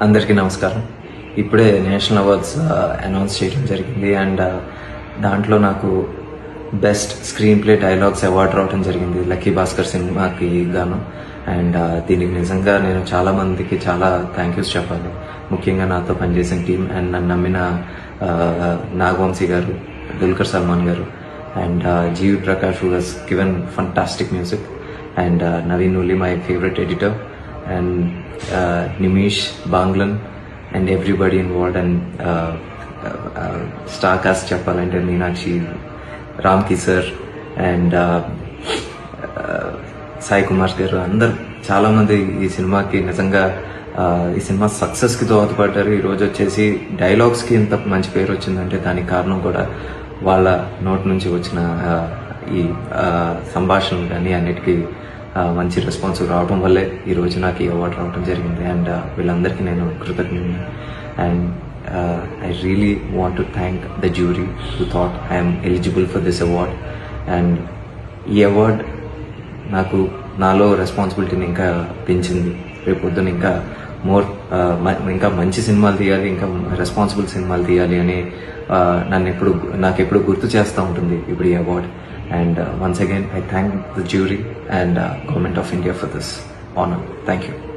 అందరికీ నమస్కారం. ఇప్పుడే నేషనల్ అవార్డ్స్ అనౌన్స్ చేయడం జరిగింది అండ్ దాంట్లో నాకు best screen play dialogues award రావడం జరిగింది లక్కీ భాస్కర్ సినిమాకి గాను. అండ్ దీనికి నిజంగా నేను చాలా మందికి చాలా థ్యాంక్ యూస్ చెప్పాలి. ముఖ్యంగా నాతో పనిచేసిన టీం అండ్ నన్ను నమ్మిన నాగవంశీ గారు, దుల్కర్ సల్మాన్ గారు and GV Prakash who has given fantastic music and Naveen Nooli my favourite editor and Nimish, Banglan and everybody involved and star cast చెప్పాలంటే మీనాక్షి, రామ్కి సార్ అండ్ సాయి కుమార్ గారు అందరు చాలా మంది ఈ సినిమాకి నిజంగా ఈ సినిమా సక్సెస్కి దోహదపడ్డారు. ఈరోజు వచ్చేసి డైలాగ్స్కి ఇంత మంచి పేరు వచ్చిందంటే దానికి కారణం కూడా వాళ్ళ నోటి నుంచి వచ్చిన ఈ సంభాషణలు కానీ అన్నిటికీ మంచి రెస్పాన్స్ రావడం వల్లే ఈరోజు నాకు ఈ అవార్డు రావడం జరిగింది. అండ్ వీళ్ళందరికీ నేను కృతజ్ఞుని. And I really want to thank the jury who thought I'm eligible for this award. And ఈ అవార్డ్ నాకు నాలో రెస్పాన్సిబిలిటీని ఇంకా పెంచింది. రేపు పొద్దున ఇంకా ఇంకా మంచి సినిమాలు తీయాలి, ఇంకా రెస్పాన్సిబుల్ సినిమాలు తీయాలి అని నాకు ఎప్పుడు గుర్తు చేస్తూ ఉంటుంది ఇప్పుడు ఈ award. And once again, I thank the jury and Government of India for this honor. Thank you.